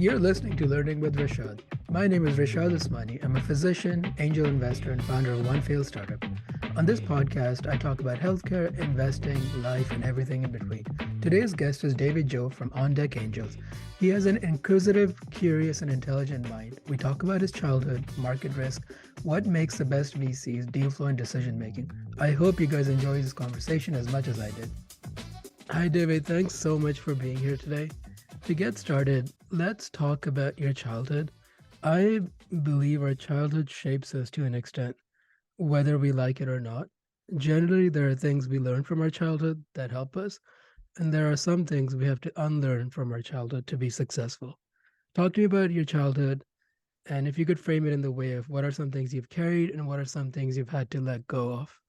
You're listening to Learning with Rishad. My name is Rishad Usmani. I'm a physician, angel investor, and founder of One Fail Startup. On this podcast, I talk about healthcare, investing, life, and everything in between. Today's guest is David Zhou from On Deck Angels. He has an inquisitive, curious, and intelligent mind. We talk about his childhood, market risk, what makes the best VCs, deal flow, and decision making. I hope you guys enjoy this conversation as much as I did. Hi, David. Thanks so much for being here today. To get started, let's talk about your childhood. I believe our childhood shapes us to an extent, whether we like it or not. Generally, there are things we learn from our childhood that help us, and there are some things we have to unlearn from our childhood to be successful. Talk to me about your childhood, and if you could frame it in the way of what are some things you've carried and what are some things you've had to let go of.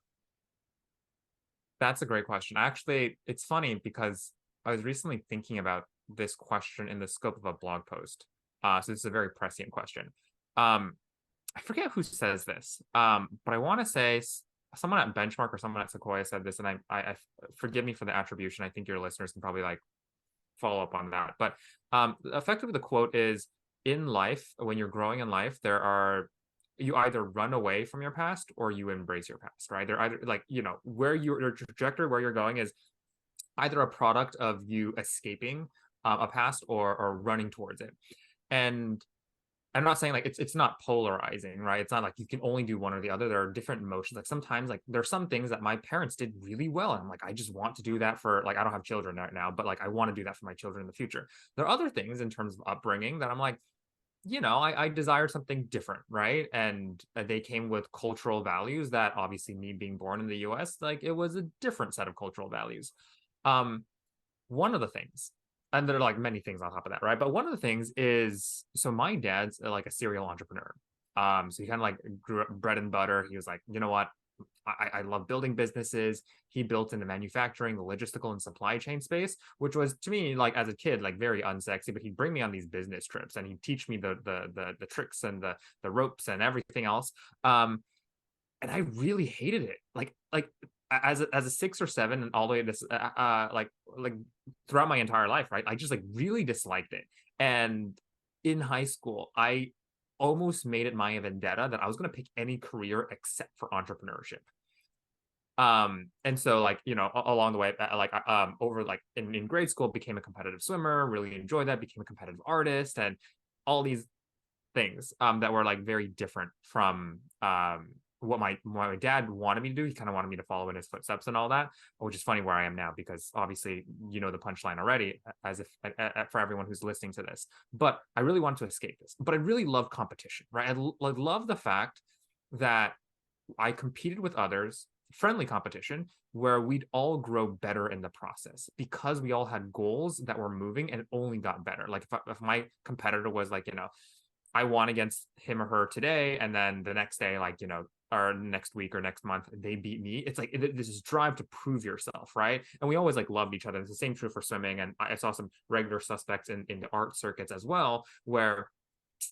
That's a great question. Actually, it's funny because I was recently thinking about this question in the scope of a blog post. So this is a very prescient question. I forget who says this, but I want to say someone at Benchmark or someone at Sequoia said this, and I forgive me for the attribution. I think your listeners can probably like follow up on that. But effectively, the quote is, in life, when you're growing in life, you either run away from your past or you embrace your past, right? They're either like, where your trajectory, where you're going is either a product of you escaping a past or running towards it. And I'm not saying like it's not polarizing, right? It's not like you can only do one or the other. There are different emotions. Like sometimes like there's some things that my parents did really well. And I'm like, I just want to do that for like, I don't have children right now, but like I want to do that for my children in the future. There are other things in terms of upbringing that I'm like, I desired something different, right? And they came with cultural values that obviously me being born in the US, like it was a different set of cultural values. One of the things, and there are like many things on top of that, right? But one of the things is, so my dad's like a serial entrepreneur. So he kind of like grew up bread and butter. He was like, you know what? I love building businesses. He built in the manufacturing, the logistical and supply chain space, which was to me, like as a kid, like very unsexy, but he'd bring me on these business trips and he'd teach me the tricks and the ropes and everything else. And I really hated it. Like as a 6 or 7 and all the way to like throughout my entire life, right? I just like really disliked it. And in high school, I almost made it my vendetta that I was going to pick any career except for entrepreneurship. And so like, along the way, over like in grade school, became a competitive swimmer, really enjoyed that, became a competitive artist, and all these things that were like very different from what my dad wanted me to do. He kind of wanted me to follow in his footsteps and all that, which is funny where I am now, because obviously the punchline already, as if for everyone who's listening to this. But I really wanted to escape this. But I really love competition, right? I love the fact that I competed with others, friendly competition, where we'd all grow better in the process because we all had goals that were moving and it only got better. Like if my competitor was like, I won against him or her today, and then the next day, like, or next week or next month, they beat me. It's like this drive to prove yourself, right? And we always like loved each other. It's the same true for swimming. And I saw some regular suspects in the art circuits as well, where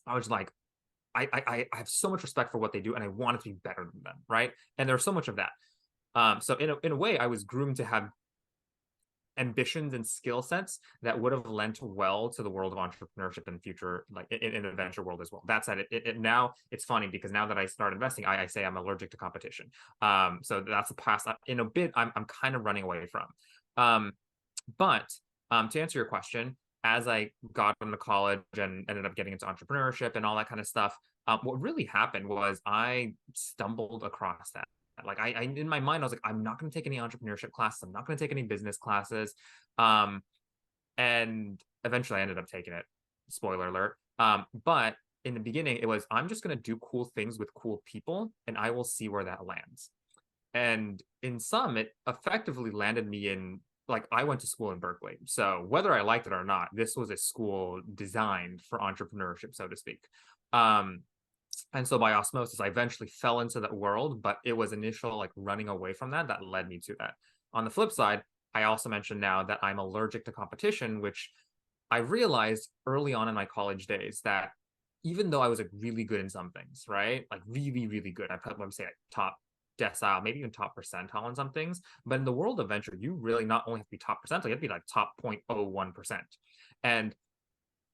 I was like, I have so much respect for what they do, and I want to be better than them, right? And there's so much of that. So in a way, I was groomed to have ambitions and skill sets that would have lent well to the world of entrepreneurship in the future, like in the venture world as well. That said, now it's funny because now that I start investing, I say I'm allergic to competition. So that's a path in a bit I'm kind of running away from. But to answer your question, as I got into college and ended up getting into entrepreneurship and all that kind of stuff, what really happened was I stumbled across that. Like I in my mind, I was like, I'm not going to take any entrepreneurship classes. I'm not going to take any business classes. And eventually I ended up taking it. Spoiler alert. But in the beginning, it was, I'm just going to do cool things with cool people, and I will see where that lands. And in some, it effectively landed me in, like, I went to school in Berkeley. So whether I liked it or not, this was a school designed for entrepreneurship, so to speak. And so by osmosis, I eventually fell into that world, but it was initial like running away from that led me to that. On the flip side, I also mentioned now that I'm allergic to competition, which I realized early on in my college days that even though I was like really good in some things, right? Like really, really good. I would say like top decile, maybe even top percentile on some things. But in the world of venture, you really not only have to be top percentile, you have to be like top 0.01%. And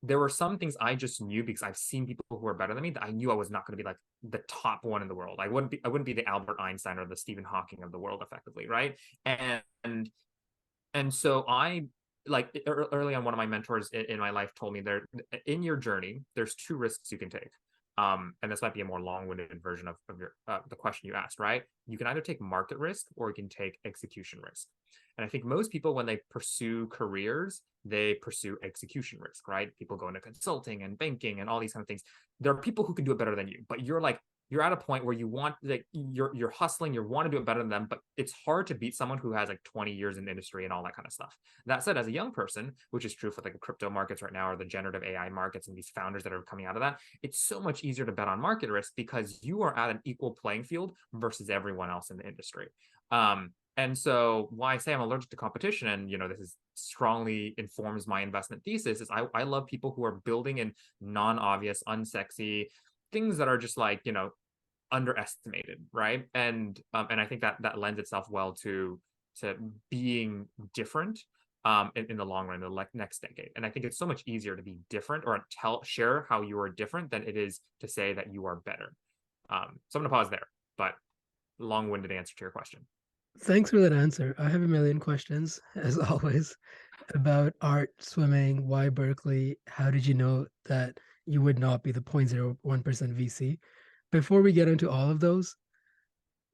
there were some things I just knew because I've seen people who are better than me that I knew I was not going to be like the top one in the world. I wouldn't be the Albert Einstein or the Stephen Hawking of the world effectively, right? And so I like early on, one of my mentors in my life told me there in your journey, there's two risks you can take. And this might be a more long-winded version of your the question you asked, right? You can either take market risk or you can take execution risk. And I think most people, when they pursue careers, they pursue execution risk, right? People go into consulting and banking and all these kind of things. There are people who can do it better than you, but you're at a point where you want, like, you're hustling, you want to do it better than them, but it's hard to beat someone who has like 20 years in the industry and all that kind of stuff. That said, as a young person, which is true for like the crypto markets right now or the generative AI markets and these founders that are coming out of that, it's so much easier to bet on market risk because you are at an equal playing field versus everyone else in the industry. And so why I say I'm allergic to competition, and this is strongly informs my investment thesis, is I love people who are building in non-obvious, unsexy things that are just like, underestimated, right? And I think that lends itself well to being different in the long run, the next decade. And I think it's so much easier to be different or share how you are different than it is to say that you are better. So I'm gonna pause there, but long-winded answer to your question. Thanks for that answer. I have a million questions, as always, about art, swimming, why Berkeley, how did you know that you would not be the 0.01% VC? Before we get into all of those,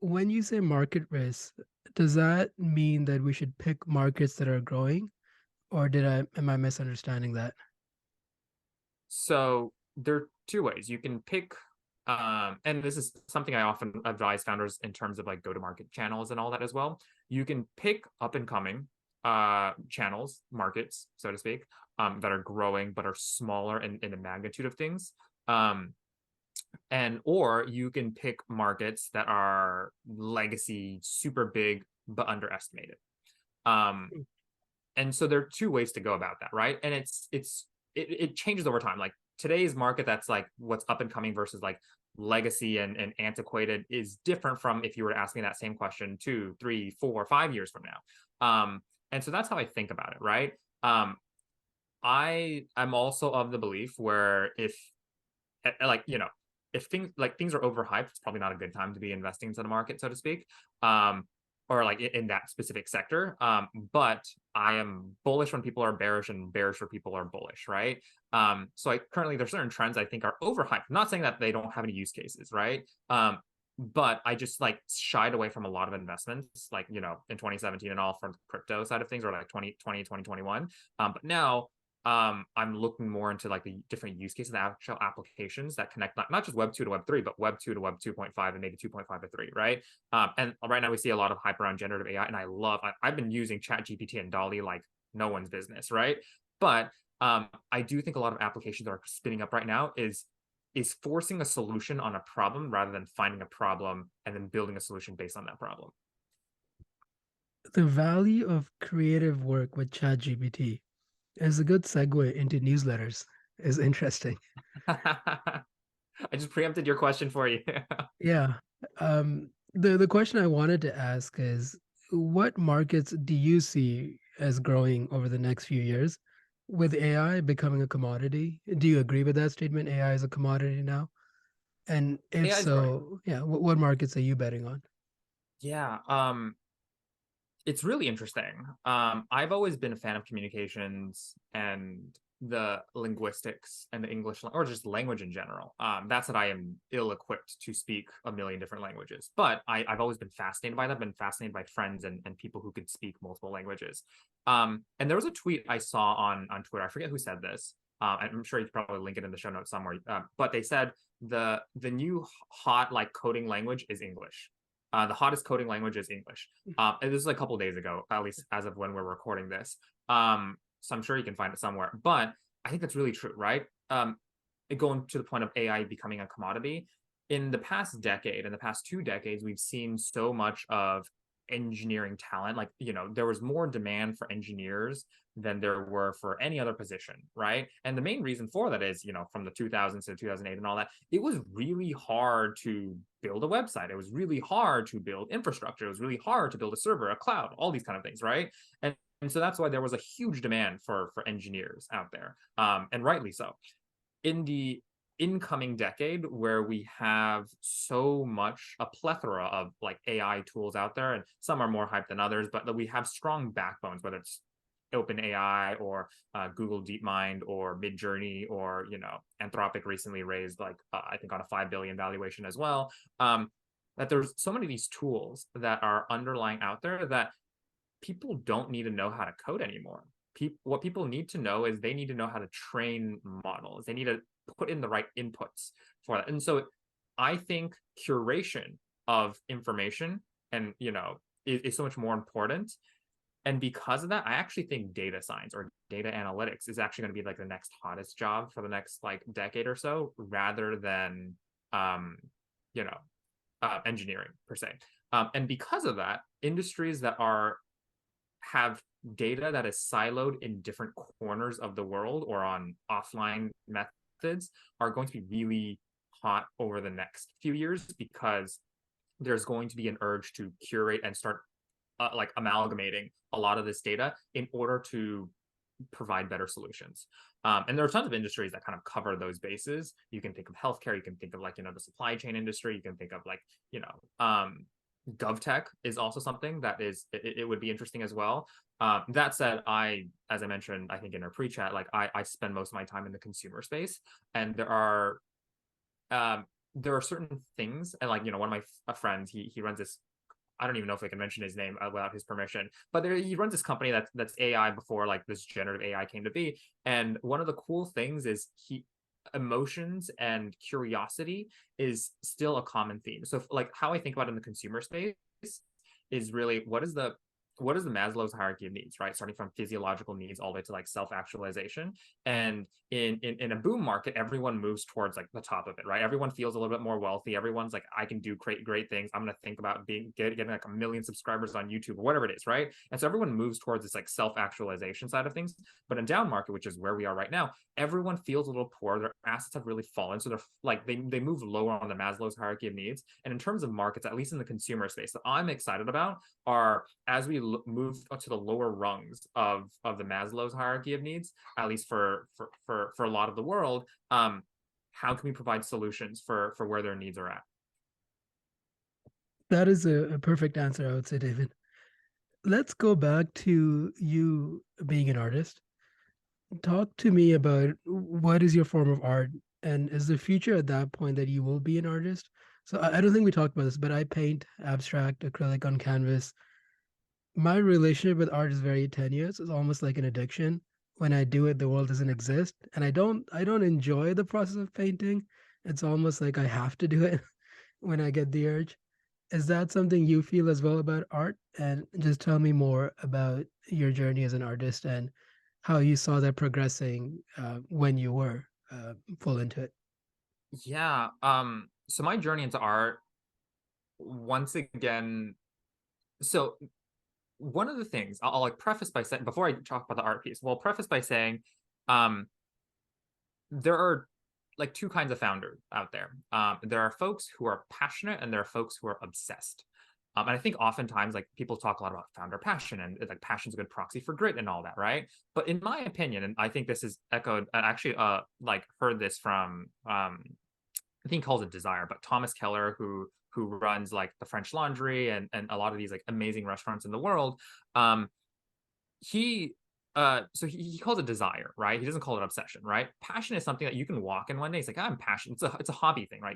when you say market risk, does that mean that we should pick markets that are growing, or am I misunderstanding that? So there are two ways you can pick, and this is something I often advise founders in terms of like go-to-market channels and all that as well. You can pick up and coming channels, markets, so to speak, that are growing but are smaller in the magnitude of things. Or you can pick markets that are legacy, super big, but underestimated. And so there are two ways to go about that, right? And it changes over time. Like today's market, that's like what's up and coming versus like legacy and antiquated, is different from if you were to ask me that same question 2, 3, 4, 5 years from now. And so that's how I think about it, right? I'm also of the belief where if if things are overhyped, it's probably not a good time to be investing into the market, so to speak. Or like in that specific sector. But I am bullish when people are bearish and bearish when people are bullish, right? So currently there's certain trends I think are overhyped. I'm not saying that they don't have any use cases, right? But I just like shied away from a lot of investments, like, in 2017 and all, from the crypto side of things, or like 2020, 2021. But now I'm looking more into like the different use cases, the actual applications that connect not just Web 2 to Web 3, but Web 2 to Web 2.5 and maybe 2.5 to 3, right? And right now we see a lot of hype around generative AI, and I've been using ChatGPT and DALL-E like no one's business, right? But I do think a lot of applications that are spinning up right now is forcing a solution on a problem rather than finding a problem and then building a solution based on that problem. The value of creative work with ChatGPT is a good segue into newsletters. Is interesting. I just preempted your question for you. Yeah. The question I wanted to ask is, what markets do you see as growing over the next few years with AI becoming a commodity? Do you agree with that statement? AI is a commodity now? And if AI is growing. so, yeah, what markets are you betting on? Yeah. It's really interesting. I've always been a fan of communications and the linguistics and the English, or just language in general. That's that I am ill-equipped to speak a million different languages, but I've always been fascinated by that. Been fascinated by friends and people who could speak multiple languages. And there was a tweet I saw on Twitter. I forget who said this. I'm sure you could probably link it in the show notes somewhere. But they said the new hot like coding language is English. The hottest coding language is English. And this is a couple days ago, at least as of when we're recording this. So I'm sure you can find it somewhere. But I think that's really true, right? Going to the point of AI becoming a commodity. In the past decade, in the past 2 decades, we've seen so much of engineering talent. Like, there was more demand for engineers than there were for any other position, right? And the main reason for that is, from the 2000s to 2008 and all that, it was really hard to build a website. It was really hard to build infrastructure. It was really hard to build a server, a cloud, all these kind of things, right? And so that's why there was a huge demand for engineers out there, and rightly so. In the incoming decade, where we have so much, a plethora of like AI tools out there, and some are more hyped than others, but we have strong backbones, whether it's OpenAI or Google DeepMind or Midjourney, or Anthropic recently raised like I think on a 5 billion valuation as well. That there's so many of these tools that are underlying out there that people don't need to know how to code anymore. What people need to know is they need to know how to train models. They need to put in the right inputs for that. And so I think curation of information and is so much more important. And because of that, I actually think data science or data analytics is actually going to be like the next hottest job for the next like decade or so, rather than engineering per se. And because of that, industries that have data that is siloed in different corners of the world or on offline methods are going to be really hot over the next few years, because there's going to be an urge to curate and start like amalgamating a lot of this data in order to provide better solutions. And there are tons of industries that kind of cover those bases. You can think of healthcare, you can think of like, the supply chain industry, you can think of like, GovTech is also something that it would be interesting as well. That said, as I mentioned, I think in our pre-chat, like I spend most of my time in the consumer space, and there are certain things, and like, one of my friends, he runs this, I don't even know if I can mention his name without his permission, but he runs this company that's AI before like this generative AI came to be. And one of the cool things is emotions and curiosity is still a common theme. So like how I think about it in the consumer space is really what is the Maslow's hierarchy of needs, right? Starting from physiological needs all the way to like self-actualization. And in a boom market, everyone moves towards like the top of it, right? Everyone feels a little bit more wealthy. Everyone's like, I can do great things. I'm going to think about getting like 1 million subscribers on YouTube or whatever it is, right? And so everyone moves towards this like self-actualization side of things. But in down market, which is where we are right now, everyone feels a little poor. Their assets have really fallen. So they're like, they move lower on the Maslow's hierarchy of needs. And in terms of markets, at least in the consumer space, that I'm excited about are, as we move to the lower rungs of the Maslow's hierarchy of needs, at least for a lot of the world, how can we provide solutions for where their needs are at? That is a perfect answer, I would say, David. Let's go back to you being an artist. Talk to me about what is your form of art, and is the future at that point that you will be an artist? So I don't think we talked about this, but I paint abstract acrylic on canvas. My relationship with art is very tenuous. It's almost like an addiction. When I do it, the world doesn't exist, and I don't enjoy the process of painting. It's almost like I have to do it when I get the urge. Is that something you feel as well about art? And just tell me more about your journey as an artist and how you saw that progressing when you were full into it. Yeah. So my journey into art, once again, so one of the things I'll like preface by saying, before I talk about the art piece, well, preface by saying, there are like two kinds of founders out there. There are folks who are passionate, and there are folks who are obsessed. And I think oftentimes like people talk a lot about founder passion, and like passion's a good proxy for grit and all that, right? But in my opinion, and I think this is echoed, I actually like heard this from I think he calls it desire, but Thomas Keller, who runs like the French Laundry and a lot of these like amazing restaurants in the world, he so he calls it desire, right? He doesn't call it obsession, right? Passion is something that you can walk in one day. It's like, I'm passionate. It's a hobby thing, right?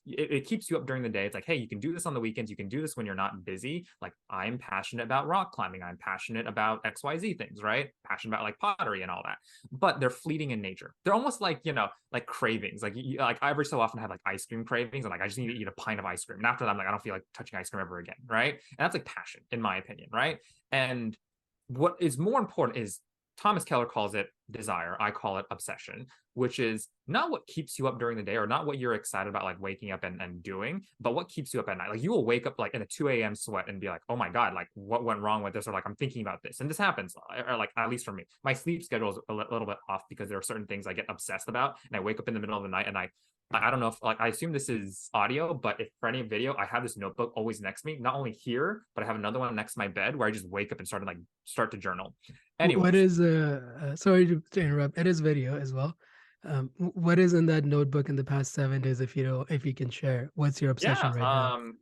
It keeps you up during the day. It's like, hey, you can do this on the weekends. You can do this when you're not busy. Like, I'm passionate about rock climbing. I'm passionate about XYZ things, right? Passionate about like pottery and all that. But they're fleeting in nature. They're almost like, like cravings. Like, like I every so often have like ice cream cravings, and like I just need to eat a pint of ice cream. And after that, I'm like, I don't feel like touching ice cream ever again, right? And that's like passion, in my opinion, right? And what is more important is Thomas Keller calls it desire. I call it obsession, which is not what keeps you up during the day or not what you're excited about, like waking up and doing, but what keeps you up at night. Like you will wake up like in a 2 a.m. sweat and be like, oh my God, like what went wrong with this? Or like, I'm thinking about this. And this happens, or like, at least for me, my sleep schedule is a little bit off because there are certain things I get obsessed about. And I wake up in the middle of the night and I don't know if like I assume this is audio, but if for any video, I have this notebook always next to me, not only here, but I have another one next to my bed where I just wake up and start to journal. What Anyways, is sorry to interrupt. It is video as well. What is in that notebook in the past 7 days, if you can share? What's your obsession yeah. right now?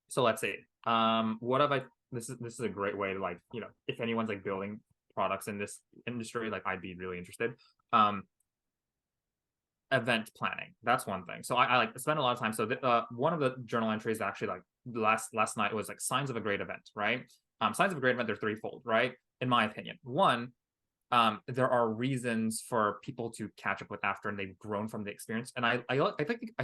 So let's see. What have I? This is a great way to like if anyone's like building products in this industry, like I'd be really interested. Event planning, that's one thing. So I like spend a lot of time. So one of the journal entries actually like last night was like signs of a great event, right? Signs of a great event, they're threefold, right? In my opinion, one, there are reasons for people to catch up with after and they've grown from the experience. And I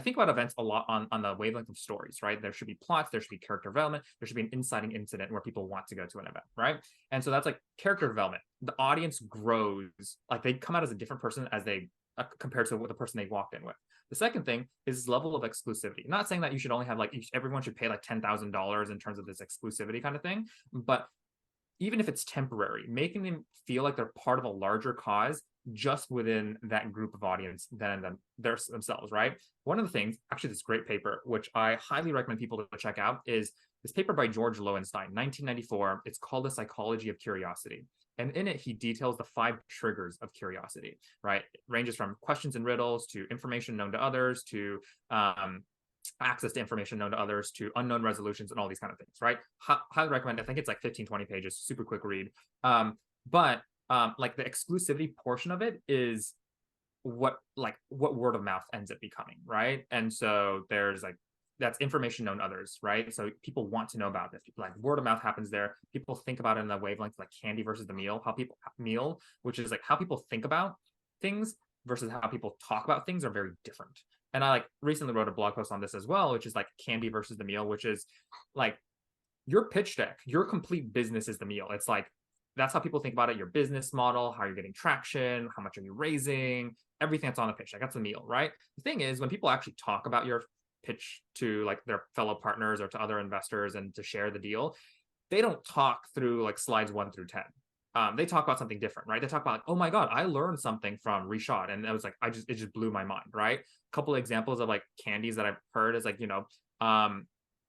think about events a lot on the wavelength of stories, right? There should be plots, there should be character development, there should be an inciting incident where people want to go to an event, right? And so that's like character development. The audience grows, like they come out as a different person as they compared to what the person they walked in with. The second thing is level of exclusivity. Not saying that you should only have like everyone should pay like $10,000 in terms of this exclusivity kind of thing, but even if it's temporary, making them feel like they're part of a larger cause just within that group of audience than themselves, right? One of the things, actually, this great paper, which I highly recommend people to check out, is this paper by George Lowenstein, 1994. It's called The Psychology of Curiosity. And in it, he details the 5 triggers of curiosity, right? It ranges from questions and riddles to information known to others to access to information known to others to unknown resolutions and all these kind of things, right? Highly recommend. I think it's like 15-20 pages, super quick read. But like the exclusivity portion of it is what word of mouth ends up becoming, right? And so there's like that's information known to others, right? So people want to know about this. Like word of mouth happens there. People think about it in the wavelength like candy versus the meal. Which is like how people think about things versus how people talk about things are very different. And I like recently wrote a blog post on this as well, which is like candy versus the meal, which is like your pitch deck, your complete business is the meal. It's like that's how people think about it. Your business model, how you're getting traction, how much are you raising, everything that's on the pitch deck. That's the meal, right? The thing is, when people actually talk about your pitch to like their fellow partners or to other investors and to share the deal, they don't talk through like slides 1 through 10. They talk about something different, right? They talk about like, oh my God, I learned something from Rishad. And I was like, it just blew my mind, right? A couple of examples of like candies that I've heard is like,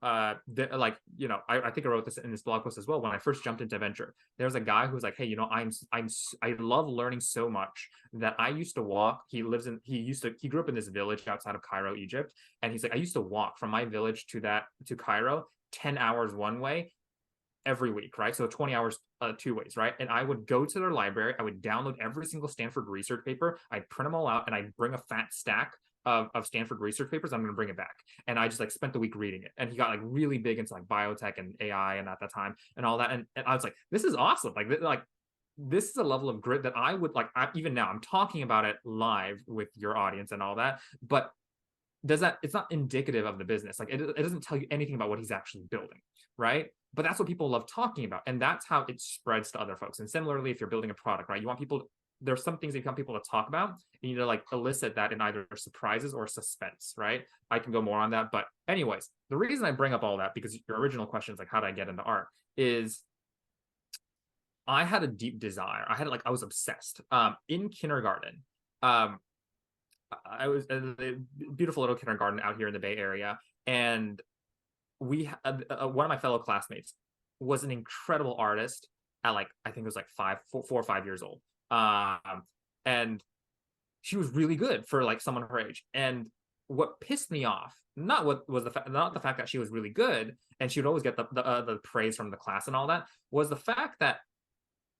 I think I wrote this in this blog post as well. When I first jumped into venture, there was a guy who was like, hey, I love learning so much that I used to walk. He grew up in this village outside of Cairo, Egypt. And he's like, I used to walk from my village to Cairo, 10 hours one way every week, right? So 20 hours 2 ways, right? And I would go to their library, I would download every single Stanford research paper, I'd print them all out, and I'd bring a fat stack of Stanford research papers. I'm going to bring it back. And I just like spent the week reading it. And he got like really big into like biotech and AI and at that time and all that. And I was like, this is awesome. Like this is a level of grit that I would like, even now I'm talking about it live with your audience and all that, but it's not indicative of the business. Like it doesn't tell you anything about what he's actually building, right? But that's what people love talking about. And that's how it spreads to other folks. And similarly, if you're building a product, right, you want there's some things that you want people to talk about. You need to like elicit that in either surprises or suspense, right? I can go more on that. But anyways, the reason I bring up all that, because your original question is like, how did I get into art? Is I had a deep desire. I was obsessed. In kindergarten, I was in a beautiful little kindergarten out here in the Bay Area. And we had one of my fellow classmates was an incredible artist at like, I think it was like 4 or 5 years old. And she was really good for like someone her age. And what pissed me off, not the fact that she was really good and she would always get the praise from the class and all that, was the fact that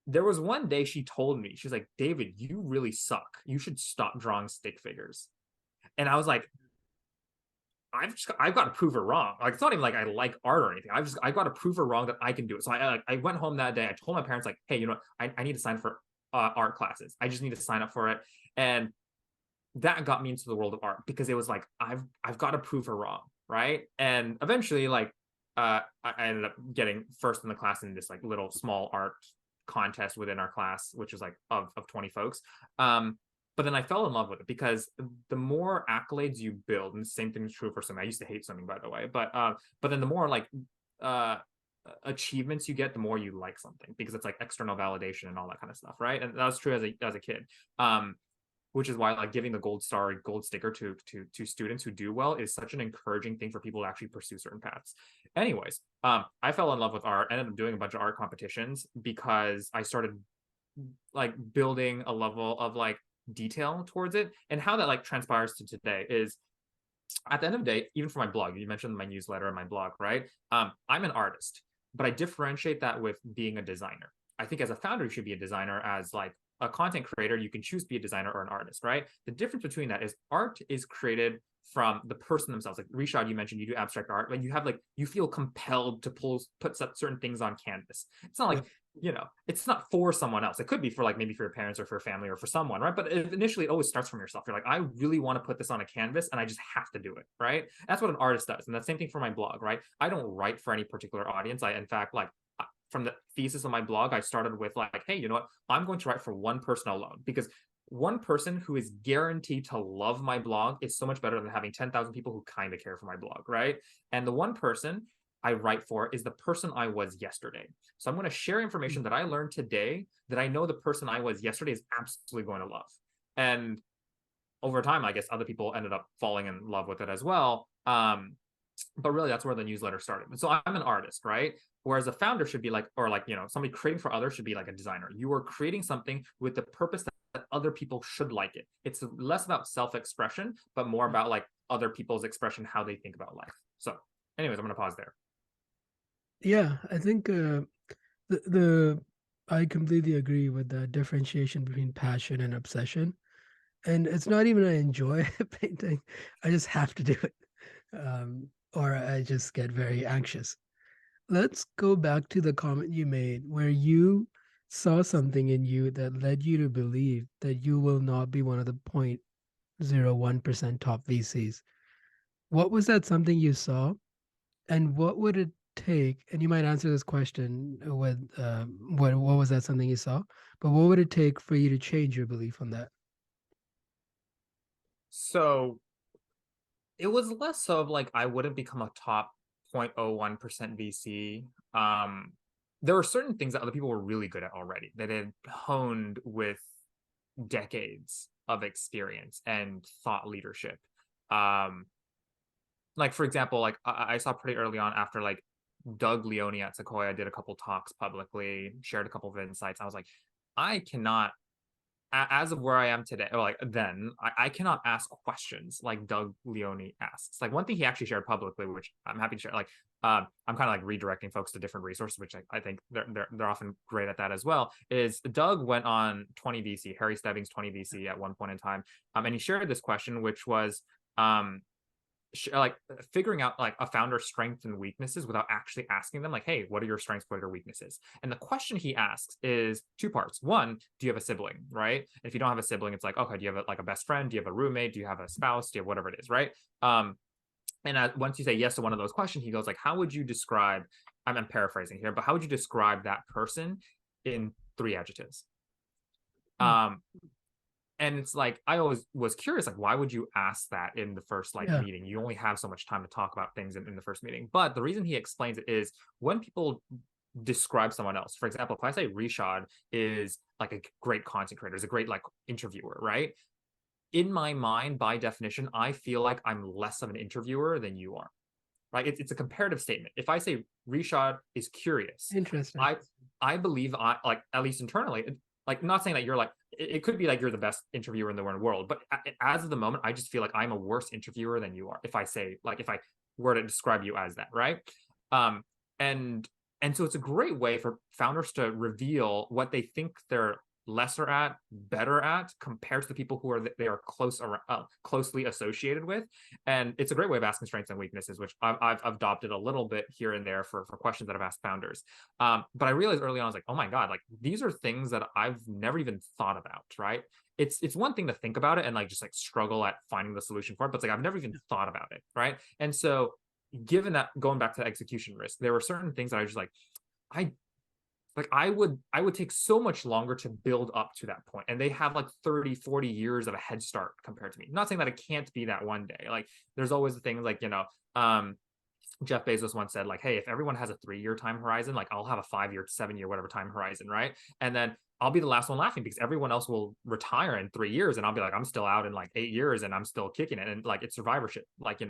there was one day she told me, she's like, David, you really suck. You should stop drawing stick figures. And I was like, I've got to prove her wrong. Like, it's not even like I like art or anything. I've got to prove her wrong that I can do it. So I went home that day. I told my parents like, hey, you know what? I need to sign for art classes. I just need to sign up for it. And that got me into the world of art because it was like, I've got to prove her wrong. Right. And eventually like, I ended up getting first in the class in this like little small art contest within our class, which was like of 20 folks. But then I fell in love with it because the more accolades you build, and the same thing is true for swimming. I used to hate swimming, by the way, but then the more like achievements you get, the more you like something, because it's like external validation and all that kind of stuff, right? And that was true as a kid. Which is why like giving the gold star, gold sticker to students who do well is such an encouraging thing for people to actually pursue certain paths. Anyways, I fell in love with art, ended up doing a bunch of art competitions because I started like building a level of like detail towards it. And how that like transpires to today is, at the end of the day, even for my blog, you mentioned my newsletter and my blog, right? I'm an artist, but I differentiate that with being a designer. I think as a founder, you should be a designer. As like a content creator, you can choose to be a designer or an artist, right? The difference between that is art is created from the person themselves. Like Rishad, you mentioned you do abstract art. Like you have like, you feel compelled to put certain things on canvas. It's not like, you know, it's not for someone else. It could be for like maybe for your parents or for a family or for someone, right? But initially it always starts from yourself. You're like, I really want to put this on a canvas and I just have to do it, right? That's what an artist does. And the same thing for my blog, right? I don't write for any particular audience. I, in fact, like from the thesis of my blog, I started with like, hey, you know what? I'm going to write for one person alone, because one person who is guaranteed to love my blog is so much better than having 10,000 people who kind of care for my blog, right? And the one person I write for is the person I was yesterday. So I'm going to share information that I learned today that I know the person I was yesterday is absolutely going to love. And over time, I guess other people ended up falling in love with it as well. But really, that's where the newsletter started. And so I'm an artist, right? Whereas a founder should be like, or like, you know, somebody creating for others should be like a designer. You are creating something with the purpose that other people should like it. It's less about self-expression, but more about like other people's expression, how they think about life. So anyways, I'm going to pause there. Yeah, I think I completely agree with the differentiation between passion and obsession. And it's not even I enjoy painting; I just have to do it, or I just get very anxious. Let's go back to the comment you made where you saw something in you that led you to believe that you will not be one of the 0.01% top VCs. What was that something you saw, and what would it take? And you might answer this question with what was that something you saw? But what would it take for you to change your belief on that? So it was less of like I wouldn't become a top 0.01% VC. There were certain things that other people were really good at already that had honed with decades of experience and thought leadership. Like for example, like I saw pretty early on after like Doug Leone at Sequoia did a couple talks publicly, shared a couple of insights. I was like, I cannot, as of where I am today, or like then, I cannot ask questions like Doug Leone asks. Like one thing he actually shared publicly, which I'm happy to share, like I'm kind of like redirecting folks to different resources, which I think they're often great at that as well, is Doug went on 20 VC, Harry Stebbings 20 VC at one point in time. And he shared this question, which was, like figuring out like a founder's strengths and weaknesses without actually asking them like, hey, what are your strengths, what are your weaknesses? And the question he asks is two parts. One, do you have a sibling, right? And if you don't have a sibling, it's like, okay, do you have like a best friend, do you have a roommate, do you have a spouse, do you have whatever it is, right? And once you say yes to one of those questions, he goes like, how would you describe, I'm paraphrasing here, but how would you describe that person in 3 adjectives? And it's like, I always was curious, like, why would you ask that in the first meeting? You only have so much time to talk about things in the first meeting. But the reason he explains it is when people describe someone else, for example, if I say Rishad is like a great content creator, is a great like interviewer, right? In my mind, by definition, I feel like I'm less of an interviewer than you are, right? It's a comparative statement. If I say Rishad is curious, Interesting. I believe I like, at least internally, like not saying that you're like, it could be like you're the best interviewer in the world, but as of the moment, I just feel like I'm a worse interviewer than you are. If I say like, if I were to describe you as that, right? And so it's a great way for founders to reveal what they think they're lesser at, better at, compared to the people who they are closely associated with. And it's a great way of asking strengths and weaknesses, which I've adopted a little bit here and there for questions that I've asked founders. But I realized early on, I was like, oh my God, like these are things that I've never even thought about, right? It's one thing to think about it and like just like struggle at finding the solution for it, but it's like I've never even thought about it, right? And so given that, going back to execution risk, there were certain things that I was just like, like I would take so much longer to build up to that point, and they have like 30, 40 years of a head start compared to me. I'm not saying that it can't be that one day. Like there's always the thing, like, Jeff Bezos once said, like, hey, if everyone has a 3-year time horizon, like I'll have a 5-year, 7-year, whatever time horizon, right? And then I'll be the last one laughing because everyone else will retire in 3 years, and I'll be like, I'm still out in like 8 years, and I'm still kicking it, and like it's survivorship, like,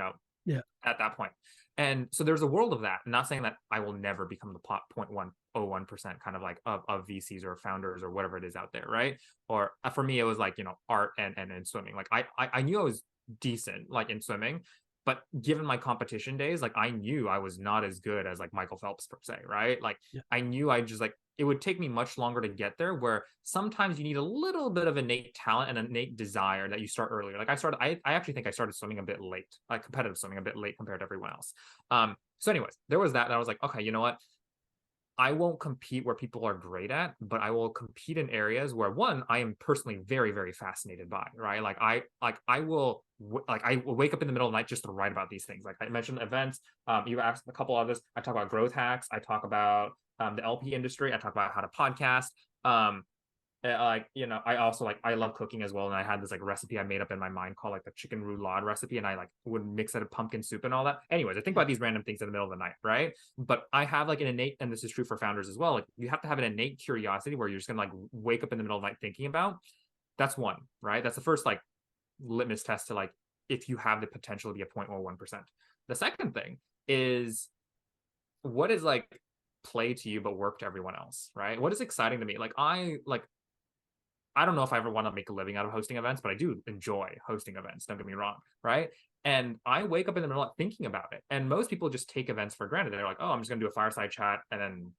Yeah. at that point. And so there's a world of that. I'm not saying that I will never become the 0.101% kind of like of VCs or founders or whatever it is out there, right? Or for me, it was like, art and swimming. Like I knew I was decent like in swimming, but given my competition days, like I knew I was not as good as like Michael Phelps per se, right? Like Yeah. I knew I just like it would take me much longer to get there, where sometimes you need a little bit of innate talent and innate desire that you start earlier. Like I actually think I started swimming a bit late, like competitive swimming a bit late compared to everyone else. So anyways, there was that, and I was like, okay, you know what? I won't compete where people are great at, but I will compete in areas where, one, I am personally very, very fascinated by, right? I will wake up in the middle of the night just to write about these things. Like I mentioned events, you asked a couple of this. I talk about growth hacks. I talk about the LP industry. I talk about how to podcast. I also I love cooking as well, and I had this like recipe I made up in my mind called like the chicken roulade recipe, and I like would mix it with pumpkin soup and all that. Anyways, I think about these random things in the middle of the night, right? But I have like an innate, and this is true for founders as well, like you have to have an innate curiosity where you're just gonna like wake up in the middle of the night thinking about. That's one, right? That's the first like litmus test to like if you have the potential to be a 0.01%. The second thing is, what is like play to you but work to everyone else, right? What is exciting to me? I don't know if I ever want to make a living out of hosting events, but I do enjoy hosting events. Don't get me wrong, right? And I wake up in the middle of thinking about it. And most people just take events for granted. They're like, oh, I'm just going to do a fireside chat, and then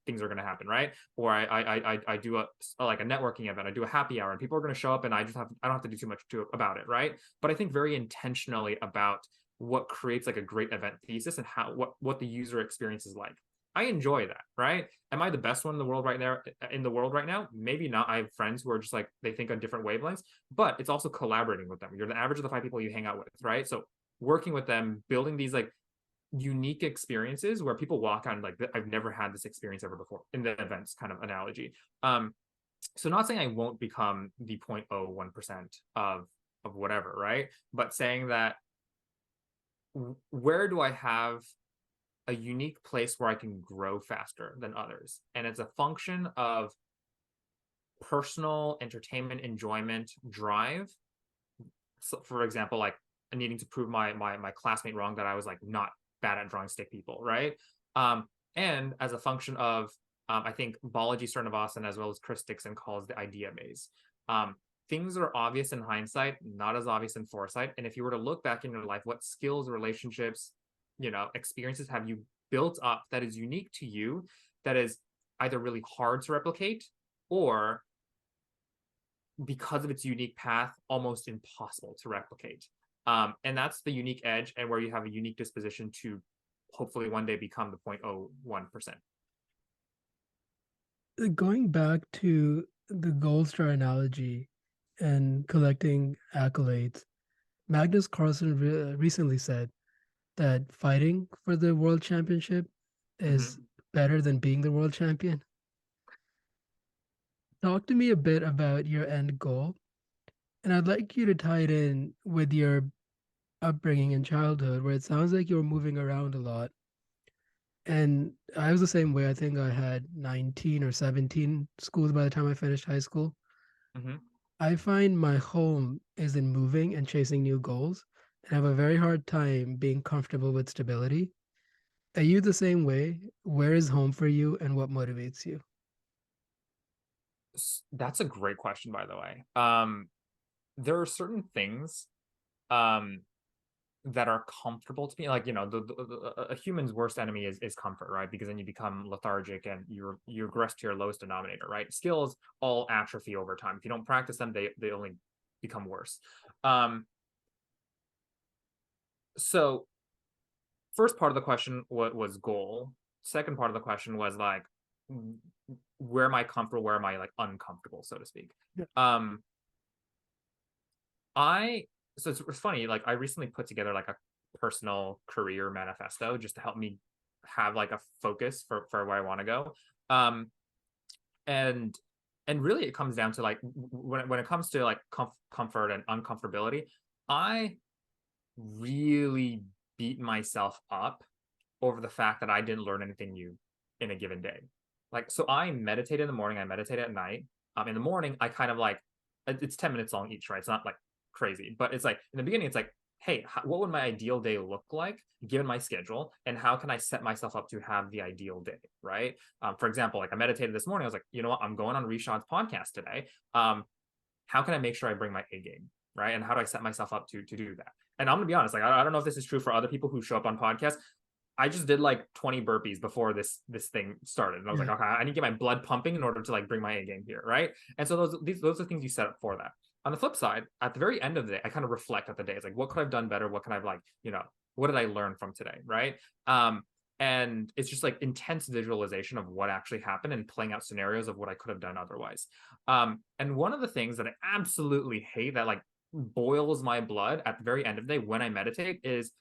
things are going to happen, right? Or I do like a networking event. I do a happy hour, and people are going to show up, and I don't have to do too much about it, right? But I think very intentionally about what creates like a great event thesis and how what the user experience is like. I enjoy that, right? Am I the best one in the world right now? Maybe not. I have friends who are just like they think on different wavelengths, but it's also collaborating with them. You're the average of the 5 people you hang out with, right? So working with them, building these like unique experiences where people walk out and like I've never had this experience ever before in the events kind of analogy. So not saying I won't become the 0.01% of whatever, right? But saying that where do I have a unique place where I can grow faster than others? And it's a function of personal entertainment, enjoyment, drive. So for example, like needing to prove my classmate wrong that I was like not bad at drawing stick people, right? And as a function of I think Balaji Srinivasan as well as Chris Dixon calls the idea maze. Things are obvious in hindsight, not as obvious in foresight. And if you were to look back in your life, what skills, relationships, experiences have you built up that is unique to you, that is either really hard to replicate or because of its unique path, almost impossible to replicate. And that's the unique edge, and where you have a unique disposition to hopefully one day become the 0.01%. Going back to the gold star analogy and collecting accolades, Magnus Carlsen recently said that fighting for the world championship is better than being the world champion. Talk to me a bit about your end goal, and I'd like you to tie it in with your upbringing in childhood, where it sounds like you were moving around a lot. And I was the same way. I think I had 19 or 17 schools by the time I finished high school. Mm-hmm. I find my home is in moving and chasing new goals, and I have a very hard time being comfortable with stability. Are you the same way? Where is home for you, and what motivates you? That's a great question, by the way. There are certain things that are comfortable to me, like a human's worst enemy is comfort, right? Because then you become lethargic and you regress to your lowest denominator, right? Skills all atrophy over time. If you don't practice them, they only become worse. So first part of the question was goal. Second part of the question was like, where am I comfortable, where am I like uncomfortable, so to speak. Yeah. So it's funny, like I recently put together like a personal career manifesto just to help me have like a focus for where I want to go. And really it comes down to like when it comes to like comfort and uncomfortability, I really beat myself up over the fact that I didn't learn anything new in a given day. Like, so I meditate in the morning, I meditate at night. In the morning, I kind of like, it's 10 minutes long each, right? It's not like crazy, but it's like in the beginning, it's like, hey, what would my ideal day look like given my schedule? And how can I set myself up to have the ideal day, right? For example, like I meditated this morning, I was like, you know what, I'm going on Rishad's podcast today. How can I make sure I bring my A game, right? And how do I set myself up to do that? And I'm gonna be honest, like I don't know if this is true for other people who show up on podcasts. I just did like 20 burpees before this thing started, and I was like, okay, I need to get my blood pumping in order to like bring my A game here, right? And so those are things you set up for that. On the flip side, at the very end of the day, I kind of reflect at the day. It's like, what could I have done better? What can I have like, what did I learn from today, right? And it's just like intense visualization of what actually happened and playing out scenarios of what I could have done otherwise. And one of the things that I absolutely hate that like boils my blood at the very end of the day when I meditate is,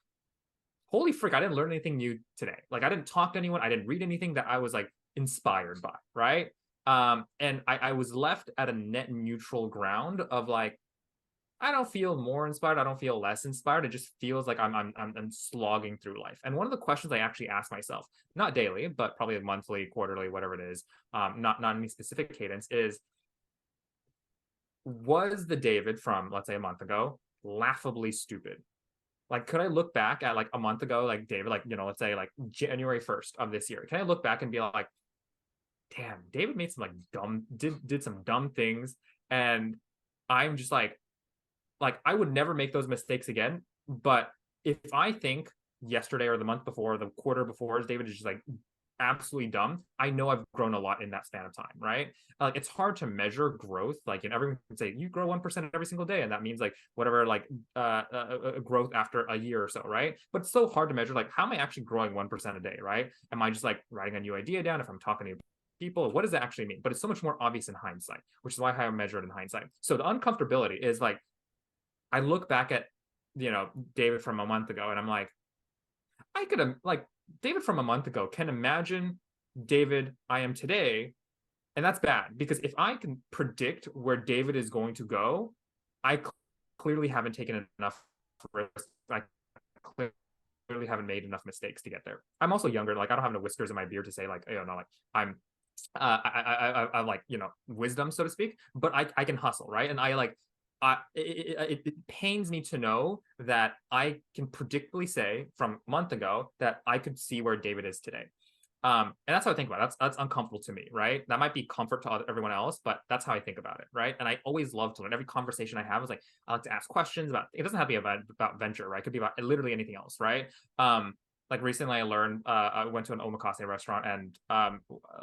holy frick, I didn't learn anything new today. Like I didn't talk to anyone. I didn't read anything that I was like inspired by, right? And I was left at a net neutral ground of like, I don't feel more inspired. I don't feel less inspired. It just feels like I'm slogging through life. And one of the questions I actually ask myself, not daily, but probably monthly, quarterly, whatever it is, not any specific cadence, is, was the David from, let's say, a month ago laughably stupid? Like, could I look back at like a month ago, like David, like, let's say like January 1st of this year, can I look back and be like, damn, David made some like did some dumb things, and I'm just like I would never make those mistakes again. But if I think yesterday or the month before, or the quarter before, David is just like absolutely dumb, I know I've grown a lot in that span of time, right? Like it's hard to measure growth. Like, everyone can say you grow 1% every single day, and that means like whatever, like growth after a year or so, right? But it's so hard to measure, like, how am I actually growing 1% a day, right? Am I just like writing a new idea down if I'm talking to people? What does that actually mean? But it's so much more obvious in hindsight, which is why I measure it in hindsight. So the uncomfortability is like, I look back at David from a month ago, and I'm like, I could have, like, David from a month ago can imagine David I am today, and that's bad, because if I can predict where David is going to go, I clearly haven't taken enough risks. I clearly haven't made enough mistakes to get there. I'm also younger. Like, I don't have no whiskers in my beard to say like, like I'm I like wisdom, so to speak, but I can hustle, right? And I like it pains me to know that I can predictably say from a month ago that I could see where David is today. And that's how I think about it. That's uncomfortable to me, right? That might be comfort to everyone else, but that's how I think about it, right? And I always love to learn. Every conversation I have is like, I like to ask questions about. It doesn't have to be about venture, right? It could be about literally anything else, right? Like recently I learned, I went to an omakase restaurant, and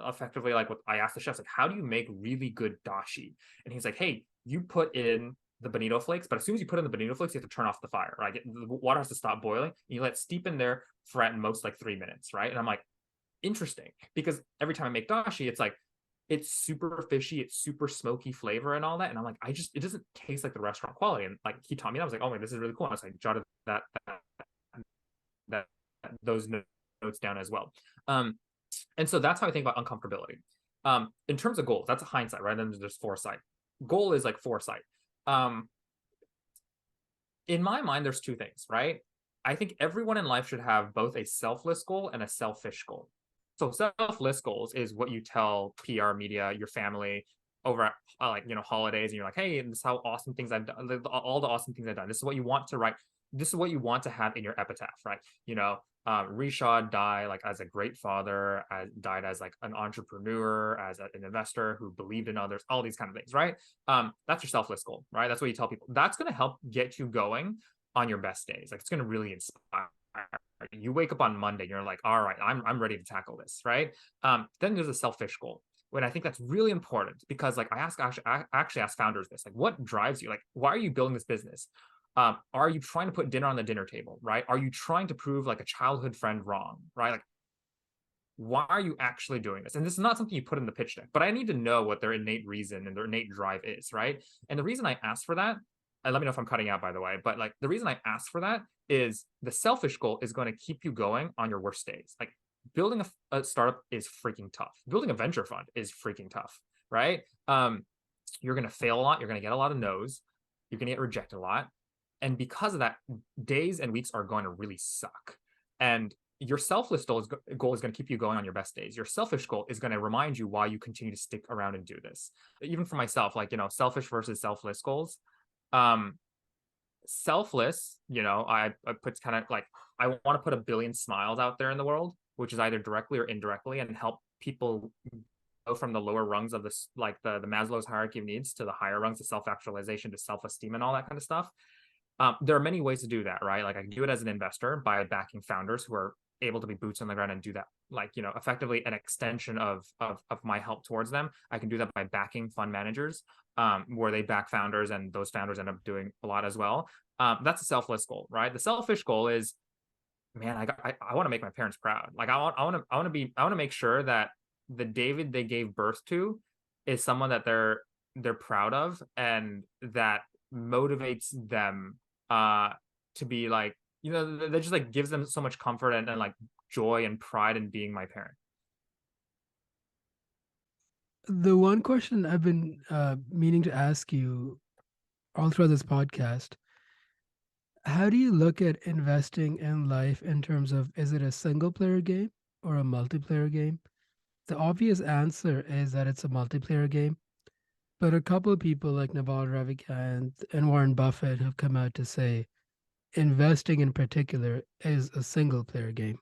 effectively, like, what I asked the chefs, like, how do you make really good dashi? And he's like, hey, you put in the bonito flakes, but as soon as you put in the bonito flakes, you have to turn off the fire, right? The water has to stop boiling, and you let it steep in there for at most like 3 minutes, right? And I'm like, interesting, because every time I make dashi, it's like, it's super fishy, it's super smoky flavor and all that, and I'm like, it doesn't taste like the restaurant quality. And like, he taught me that. I was like, oh my, this is really cool. And I was like, jotted that those notes down as well. And so that's how I think about uncomfortability. In terms of goals, that's a hindsight, right? And then there's foresight. Goal is like foresight. In my mind, there's two things, right? I think everyone in life should have both a selfless goal and a selfish goal. So selfless goals is what you tell PR, media, your family over at holidays, and you're like, hey, this is how awesome things I've done, all the awesome things I've done. This is what you want to write. This is what you want to have in your epitaph, right? Rishad died like as a great father, died as like an entrepreneur, as an investor who believed in others, all these kind of things, right? That's your selfless goal, right? That's what you tell people. That's going to help get you going on your best days. Like, it's going to really inspire. You wake up on Monday, you're like, all right, I'm ready to tackle this, right? Then there's a selfish goal. When I think that's really important, because like I actually ask founders this, like, what drives you? Like, why are you building this business? Are you trying to put dinner on the dinner table, right? Are you trying to prove like a childhood friend wrong, right? Like, why are you actually doing this? And this is not something you put in the pitch deck, but I need to know what their innate reason and their innate drive is, right? And the reason I ask for that, and let me know if I'm cutting out, by the way, but like, the reason I ask for that is the selfish goal is going to keep you going on your worst days. Like, building a startup is freaking tough. Building a venture fund is freaking tough. right? You're going to fail a lot. You're going to get a lot of no's. You're going to get rejected a lot. And because of that, days and weeks are going to really suck. And your selfless goal is going to keep you going on your best days. Your selfish goal is going to remind you why you continue to stick around and do this. Even for myself, like, selfish versus selfless goals. Selfless, I put kind of like, I want to put a billion smiles out there in the world, which is either directly or indirectly, and help people go from the lower rungs of this, like the Maslow's hierarchy of needs, to the higher rungs of self-actualization, to self-esteem and all that kind of stuff. There are many ways to do that, right? Like, I can do it as an investor by backing founders who are able to be boots on the ground and do that, like, effectively an extension of my help towards them. I can do that by backing fund managers, where they back founders, and those founders end up doing a lot as well. That's a selfless goal, right? The selfish goal is, man, I want to make my parents proud. Like, I want to make sure that the David they gave birth to is someone that they're proud of, and that motivates them to be like, that just like gives them so much comfort and like joy and pride in being my parent. The one question I've been meaning to ask you all throughout this podcast: how do you look at investing in life in terms of, is it a single player game or a multiplayer game? The obvious answer is that it's a multiplayer game, but a couple of people like Naval Ravikant and Warren Buffett have come out to say investing in particular is a single player game.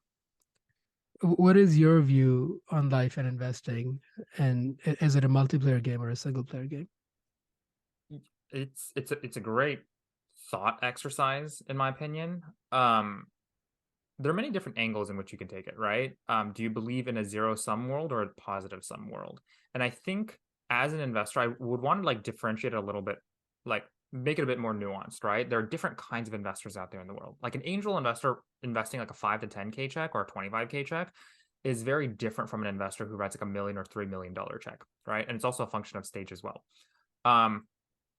What is your view on life and investing? And is it a multiplayer game or a single player game? It's a great thought exercise, in my opinion. There are many different angles in which you can take it, right? Do you believe in a zero sum world or a positive sum world? And I think as an investor, I would want to like differentiate it a little bit, like make it a bit more nuanced, right? There are different kinds of investors out there in the world. Like, an angel investor investing like a 5 to 10K check or a 25K check is very different from an investor who writes like $1 million or $3 million check, right? And it's also a function of stage as well.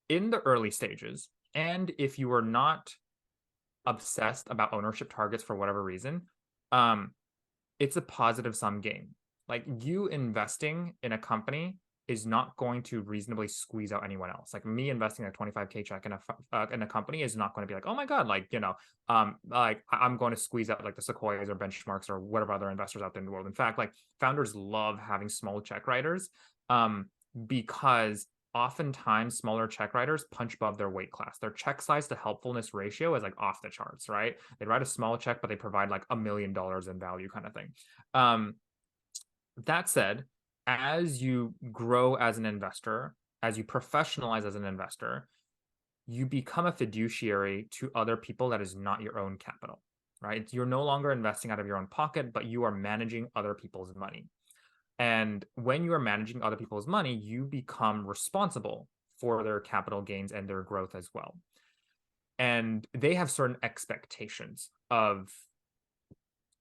In the early stages, and if you are not obsessed about ownership targets for whatever reason, it's a positive sum game. Like, you investing in a company is not going to reasonably squeeze out anyone else. Like, me investing a 25K check in a company is not going to be like, oh my god, like, like I'm going to squeeze out like the Sequoias or Benchmarks or whatever other investors out there in the world. In fact, like, founders love having small check writers, because oftentimes smaller check writers punch above their weight class. Their check size to helpfulness ratio is like off the charts, right? They write a small check, but they provide like $1 million in value, kind of thing. That said, as you grow as an investor, as you professionalize as an investor, you become a fiduciary to other people that is not your own capital, right? You're no longer investing out of your own pocket, but you are managing other people's money. And when you are managing other people's money, you become responsible for their capital gains and their growth as well. And they have certain expectations of,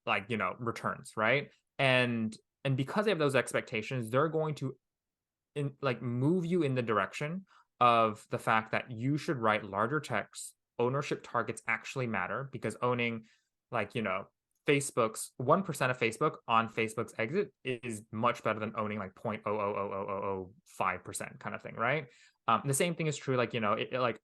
like, returns, right? And because they have those expectations, they're going to move you in the direction of the fact that you should write larger checks. Ownership targets actually matter, because owning, like, Facebook's 1% of Facebook on Facebook's exit is much better than owning like 0.00005% kind of thing, right? The same thing is true, like, like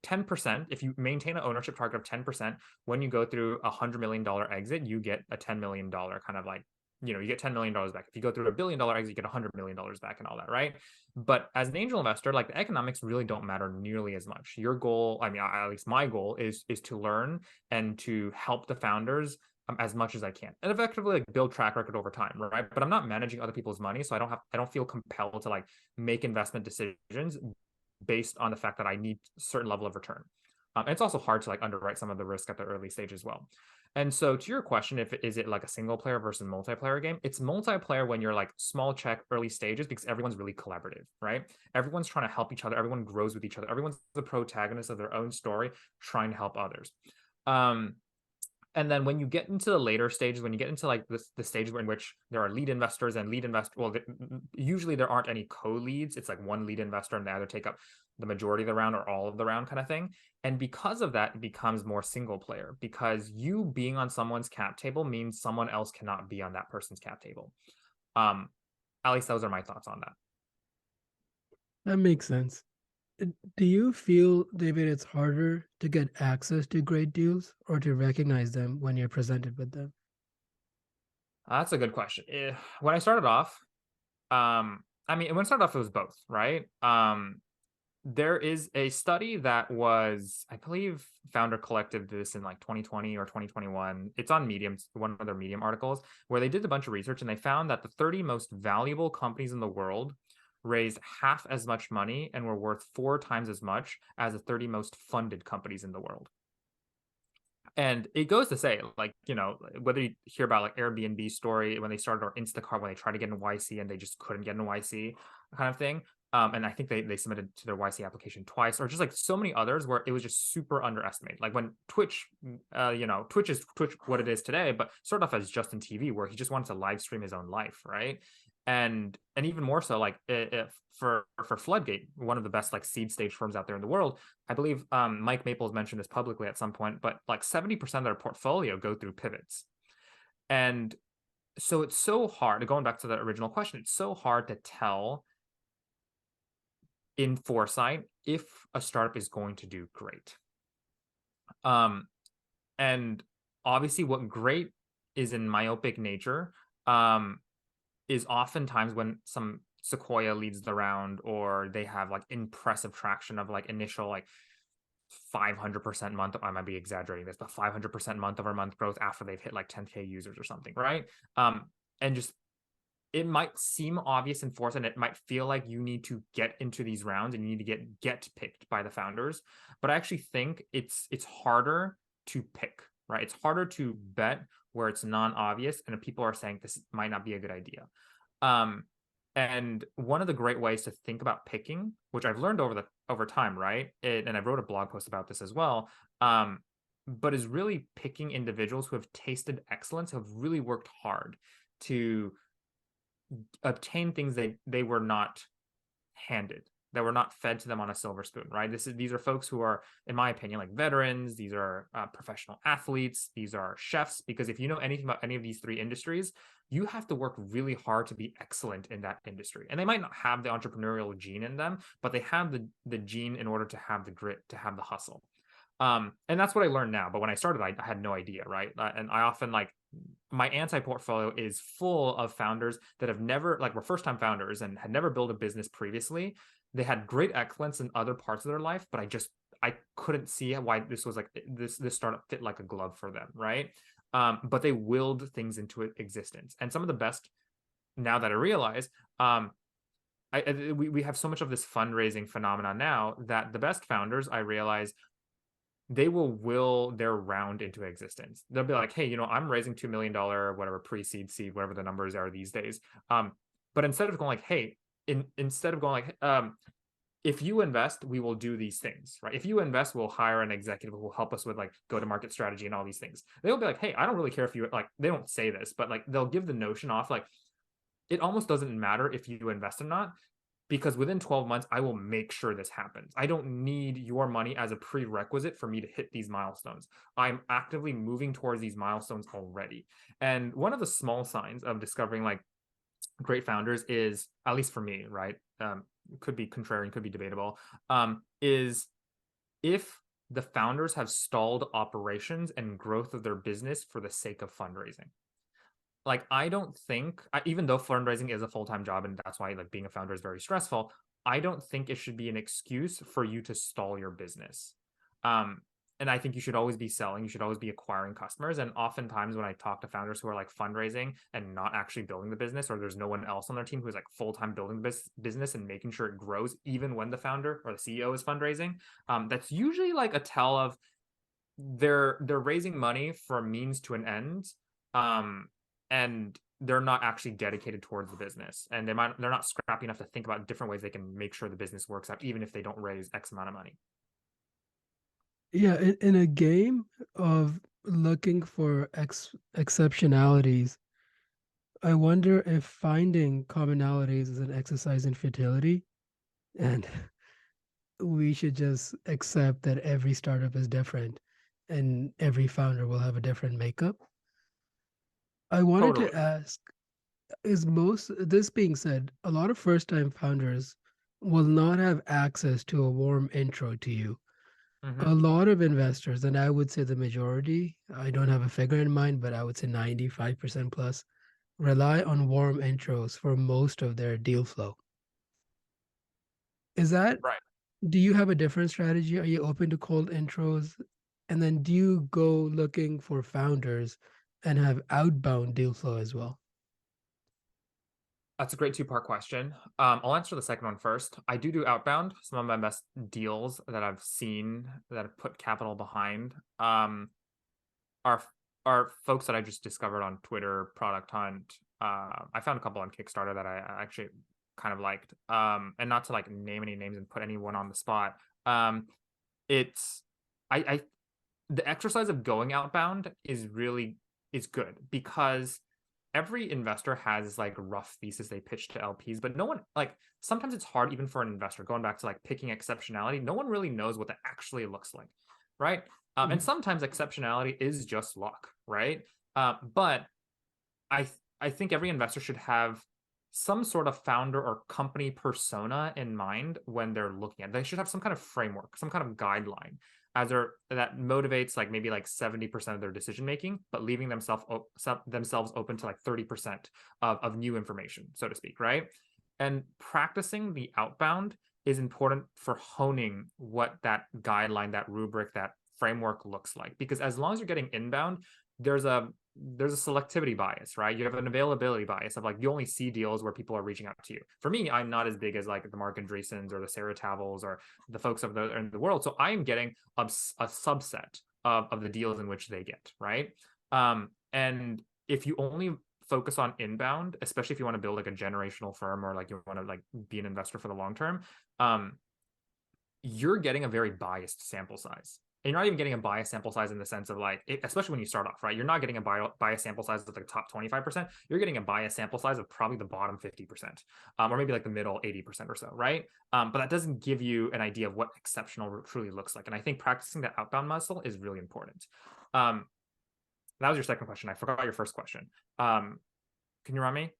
10%. If you maintain an ownership target of 10%, when you go through $100 million exit, you get a $10 million kind of like, you get $10 million back. If you go through $1 billion exit, you get $100 million back and all that, right? But as an angel investor, like, the economics really don't matter nearly as much. Your goal, I mean, at least my goal is to learn and to help the founders as much as I can, and effectively like build track record over time, right? But I'm not managing other people's money, so I don't feel compelled to like make investment decisions based on the fact that I need a certain level of return. And it's also hard to like underwrite some of the risk at the early stage as well. And so, to your question, is it like a single player versus multiplayer game? It's multiplayer when you're like small check early stages, because everyone's really collaborative, right? Everyone's trying to help each other. Everyone grows with each other. Everyone's the protagonist of their own story, trying to help others. And then when you get into the later stages, when you get into like the stages in which there are lead investors and usually there aren't any co-leads. It's like one lead investor, and they either take up the majority of the round or all of the round kind of thing. And because of that, it becomes more single player, because you being on someone's cap table means someone else cannot be on that person's cap table. At least those are my thoughts on that. That makes sense. Do you feel, David, it's harder to get access to great deals or to recognize them when you're presented with them? That's a good question. When I started off, I mean, when I started off, it was both, right? There is a study that was, I believe, Founder Collective did this in like 2020 or 2021. It's on Medium, one of their Medium articles, where they did a bunch of research and they found that the 30 most valuable companies in the world raised half as much money and were worth 4 times as much as the 30 most funded companies in the world. And it goes to say, like, whether you hear about like Airbnb story when they started, or Instacart when they tried to get into YC and they just couldn't get into YC kind of thing. And I think they submitted to their YC application twice, or just like so many others where it was just super underestimated. Like when Twitch, Twitch is Twitch what it is today, but started off as Justin TV, where he just wanted to live stream his own life, right? And even more so, like if for Floodgate, one of the best like seed stage firms out there in the world, I believe Mike Maples mentioned this publicly at some point, but like 70% of their portfolio go through pivots. And so it's so hard, going back to the original question, it's so hard to tell in foresight if a startup is going to do great. And obviously what great is in myopic nature is oftentimes when some Sequoia leads the round, or they have like impressive traction of like initial like 500% month. I might be exaggerating this, but 500% month over month growth after they've hit like 10K users or something, right? And just it might seem obvious in force, and it might feel like you need to get into these rounds and you need to get picked by the founders. But I actually think it's harder to pick, right? It's harder to bet where it's non-obvious and people are saying this might not be a good idea. And one of the great ways to think about picking, which I've learned over time, right? And I wrote a blog post about this as well. But is really picking individuals who have tasted excellence, who have really worked hard to obtain things they were not handed, that were not fed to them on a silver spoon, right? These are folks who are, in my opinion, like veterans. These are professional athletes. These are chefs. Because if you know anything about any of these three industries, you have to work really hard to be excellent in that industry. And they might not have the entrepreneurial gene in them, but they have the gene in order to have the grit, to have the hustle. And that's what I learned now. But when I started, I had no idea, right? And I often like my anti-portfolio is full of founders that have never, like, were first-time founders and had never built a business previously. They had great excellence in other parts of their life, but I couldn't see why this was like this startup fit like a glove for them, right? But they willed things into existence. And some of the best, now that I realize, we have so much of this fundraising phenomenon now that the best founders, I realize, they will their round into existence. They'll be like, hey, I'm raising $2 million, whatever, pre-seed, seed, whatever the numbers are these days. But instead of going like, hey, instead of going like, if you invest, we will do these things, right? If you invest, we'll hire an executive who will help us with like go-to-market strategy and all these things. They'll be like, hey, I don't really care if you, like, they don't say this, but like they'll give the notion off like, it almost doesn't matter if you invest or not, because within 12 months, I will make sure this happens. I don't need your money as a prerequisite for me to hit these milestones. I'm actively moving towards these milestones already. And one of the small signs of discovering like great founders is, at least for me, right? Could be contrarian, could be debatable, is if the founders have stalled operations and growth of their business for the sake of fundraising. Like, I don't think, even though fundraising is a full-time job and that's why like being a founder is very stressful, I don't think it should be an excuse for you to stall your business. And I think you should always be selling, you should always be acquiring customers. And oftentimes when I talk to founders who are like fundraising and not actually building the business, or there's no one else on their team who's like full-time building the business and making sure it grows even when the founder or the CEO is fundraising, that's usually like a tell of they're raising money for a means to an end. And they're not actually dedicated towards the business, and they're not scrappy enough to think about different ways they can make sure the business works out, even if they don't raise X amount of money. Yeah, in a game of looking for exceptionalities, I wonder if finding commonalities is an exercise in futility, and we should just accept that every startup is different and every founder will have a different makeup. I wanted Totally. to ask, is most, this being said, a lot of first time founders will not have access to a warm intro to you. Mm-hmm. A lot of investors, and I would say the majority, I don't have a figure in mind, but I would say 95% plus, rely on warm intros for most of their deal flow. Is that, Right. do you have a different strategy? Are you open to cold intros? And then do you go looking for founders and have outbound deal flow as well? That's a great two-part question. I'll answer the second one first. I do outbound. Some of my best deals that I've seen that have put capital behind are are folks that I just discovered on Twitter, Product Hunt. I found a couple on Kickstarter that I actually kind of liked. And not to like name any names and put anyone on the spot. It's I the exercise of going outbound is good because every investor has like rough thesis they pitch to LPs, but no one like sometimes it's hard even for an investor going back to like picking exceptionality. No one really knows what that actually looks like, right? And Mhm. sometimes exceptionality is just luck, right? But I I think every investor should have some sort of founder or company persona in mind when they're looking at it. They should have some kind of framework, some kind of guideline as that motivates like maybe like 70% of their decision making, but leaving themselves open to like 30% of new information, so to speak, right? And practicing the outbound is important for honing what that guideline, that rubric, that framework looks like. Because as long as you're getting inbound, there's a selectivity bias, right? You have an availability bias of like you only see deals where people are reaching out to you. For me, I'm not as big as like the Mark Andreessens or the Sarah Tavels or the folks of in the world. So I am getting a subset of the deals in which they get, right? And if you only focus on inbound, especially if you want to build like a generational firm or like you want to like be an investor for the long term, um, you're getting a very biased sample size. And you're not even getting a biased sample size in the sense of like, especially when you start off, right? You're not getting a biased sample size of like the top 25%. You're getting a biased sample size of probably the bottom 50%, or maybe like the middle 80% or so, right? But that doesn't give you an idea of what exceptional truly looks like. And I think practicing that outbound muscle is really important. That was your second question. I forgot your first question. Can you remind me?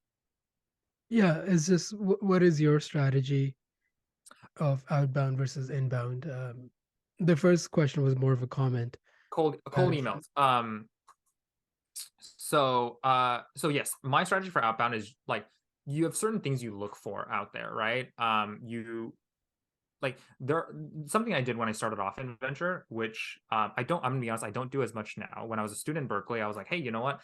Yeah, is this what is your strategy of outbound versus inbound? The first question was more of a comment. Cold emails. So yes, my strategy for outbound is like you have certain things you look for out there, right? You like there something I did when I started off in venture, which I'm gonna be honest, I don't do as much now. When I was a student in Berkeley, I was like, hey, you know what?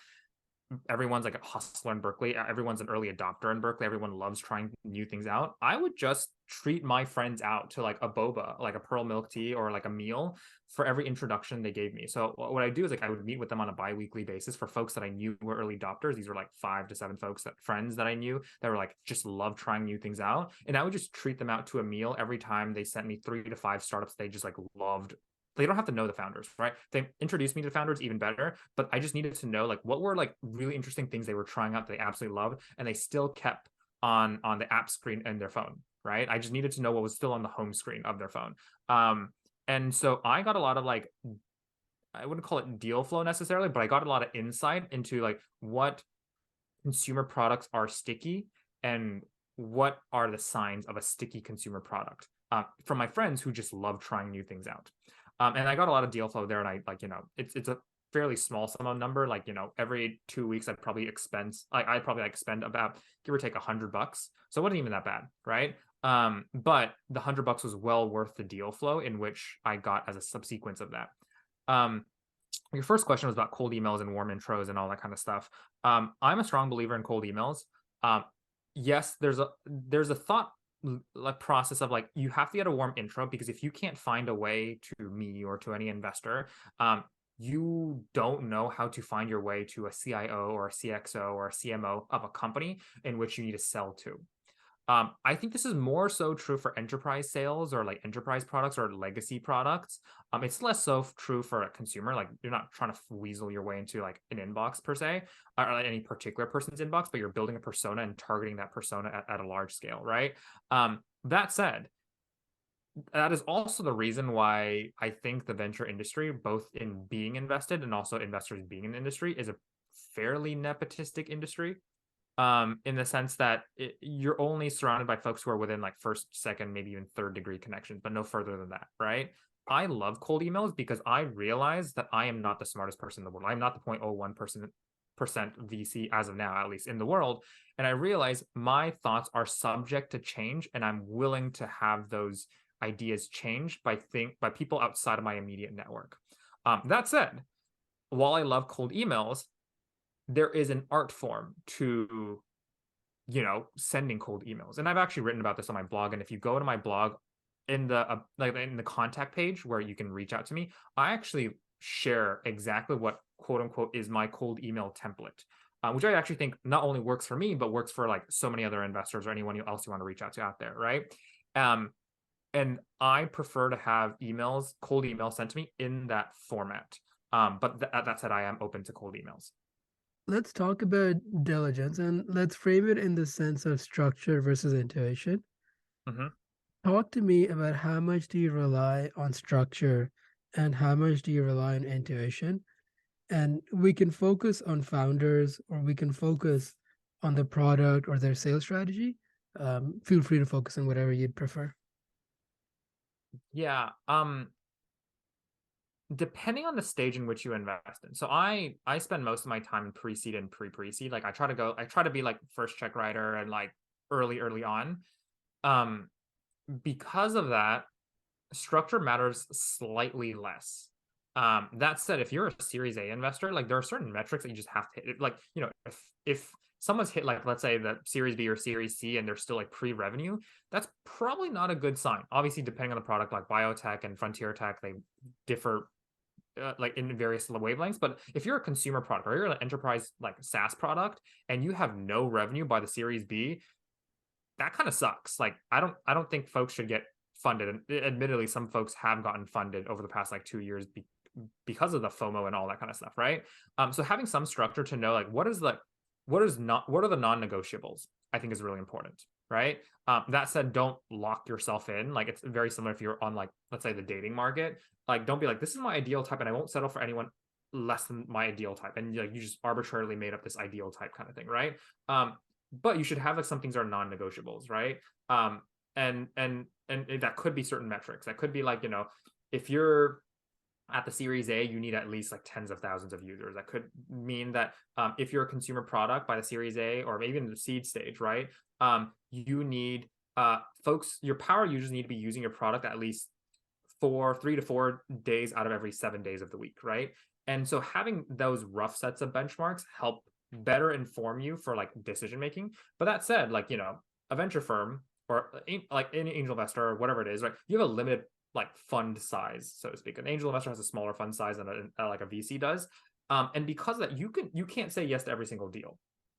Everyone's like a hustler in Berkeley. Everyone's an early adopter in Berkeley. Everyone loves trying new things out. I would just treat my friends out to like a boba, like a pearl milk tea or like a meal for every introduction they gave me. So what I do is like I would meet with them on a bi-weekly basis for folks that I knew were early adopters. These were like 5 to 7 folks that friends that I knew that were like just love trying new things out. And I would just treat them out to a meal every time they sent me 3 to 5 startups they just like loved. They don't have to know the founders, right? They introduced me to founders even better, but I just needed to know like what were like really interesting things they were trying out that they absolutely loved, and they still kept on the app screen in their phone, right? I just needed to know what was still on the home screen of their phone. And so I got a lot of like I wouldn't call it deal flow necessarily, but I got a lot of insight into like what consumer products are sticky and what are the signs of a sticky consumer product from my friends who just love trying new things out. And I got a lot of deal flow there, and I like it's a fairly small sum of number. Like every 2 weeks I'd probably I'd probably like spend about give or take $100, so it wasn't even that bad, right? But the $100 was well worth the deal flow in which I got as a subsequence of that. Um, your first question was about cold emails and warm intros and all that kind of stuff. I'm a strong believer in cold emails. Um, yes, there's a thought like process of like you have to get a warm intro, because if you can't find a way to me or to any investor, you don't know how to find your way to a CIO or a CXO or a CMO of a company in which you need to sell to. I think this is more so true for enterprise sales or like enterprise products or legacy products. It's less so true for a consumer. Like you're not trying to weasel your way into like an inbox per se, or like any particular person's inbox, but you're building a persona and targeting that persona at a large scale, right? That said, that is also the reason why I think the venture industry, both in being invested and also investors being in the industry, is a fairly nepotistic industry. in the sense that you're only surrounded by folks who are within like first, second, maybe even third degree connections, but no further than that, right? I love cold emails because I realize that I am not the smartest person in the world. I'm not the 0.01% VC as of now, at least in the world. And I realize my thoughts are subject to change, and I'm willing to have those ideas changed by people outside of my immediate network. That said, while I love cold emails, there is an art form to sending cold emails, and I've actually written about this on my blog. And if you go to my blog, in the in the contact page where you can reach out to me, I actually share exactly what quote unquote is my cold email template, which I actually think not only works for me but works for like so many other investors or anyone else you want to reach out to out there, right? And I prefer to have cold emails sent to me in that format. But that said, I am open to cold emails. Let's talk about diligence, and let's frame it in the sense of structure versus intuition. Mm-hmm. Talk to me about how much do you rely on structure and how much do you rely on intuition? And we can focus on founders or we can focus on the product or their sales strategy. Feel free to focus on whatever you'd prefer. Yeah. Depending on the stage in which you invest in. So I spend most of my time in pre-seed and pre-seed. Like I try to be like first check writer and like early on. Because of that, structure matters slightly less. That said, if you're a Series A investor, like there are certain metrics that you just have to hit. Like, if someone's hit like, let's say the Series B or Series C and they're still like pre-revenue, that's probably not a good sign. Obviously, depending on the product, like biotech and frontier tech, they differ like in various wavelengths. But if you're a consumer product or you're an enterprise like SaaS product and you have no revenue by the Series B, that kind of sucks. Like I don't think folks should get funded. And admittedly, some folks have gotten funded over the past like 2 years because of the FOMO and all that kind of stuff, right? So having some structure to know like what are the non-negotiables, I think is really important, right? That said, don't lock yourself in. Like it's very similar if you're on like, let's say the dating market. Like don't be like, this is my ideal type and I won't settle for anyone less than my ideal type. And like you just arbitrarily made up this ideal type kind of thing, right? But you should have like some things are non-negotiables, right? And that could be certain metrics. That could be like, if you're at the Series A, you need at least like tens of thousands of users. That could mean that if you're a consumer product by the Series A or maybe in the seed stage, right? You need your power users need to be using your product at least 3 to 4 days out of every 7 days of the week, right? And so having those rough sets of benchmarks help better inform you for like decision making. But that said, like a venture firm or like any angel investor or whatever it is, right? You have a limited like fund size, so to speak. An angel investor has a smaller fund size than like a VC does, and because of that, you can't say yes to every single deal,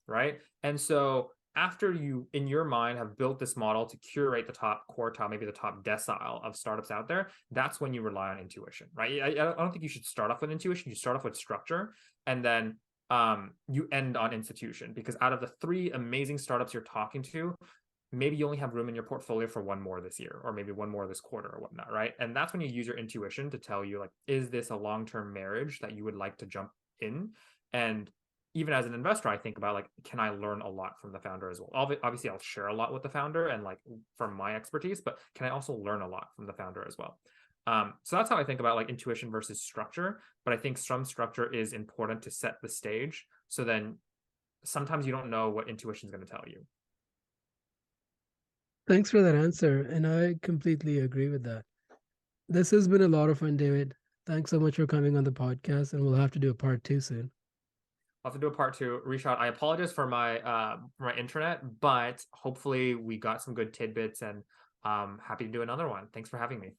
right? And so after you in your mind have built this model to curate the top quartile, maybe the top decile of startups out there, that's when you rely on intuition, right? I don't think you should start off with intuition. You start off with structure, and then you end on institution, because out of the 3 amazing startups you're talking to, maybe you only have room in your portfolio for one more this year, or maybe one more this quarter or whatnot, right? And that's when you use your intuition to tell you like, is this a long-term marriage that you would like to jump in? And even as an investor, I think about like, can I learn a lot from the founder as well? Obviously, I'll share a lot with the founder and like from my expertise, but can I also learn a lot from the founder as well? So that's how I think about like intuition versus structure. But I think some structure is important to set the stage. So then sometimes you don't know what intuition is going to tell you. Thanks for that answer. And I completely agree with that. This has been a lot of fun, David. Thanks so much for coming on the podcast, and we'll have to do a part 2 soon. I'll have to do a part 2. Rishad, I apologize for my internet, but hopefully we got some good tidbits, and happy to do another one. Thanks for having me.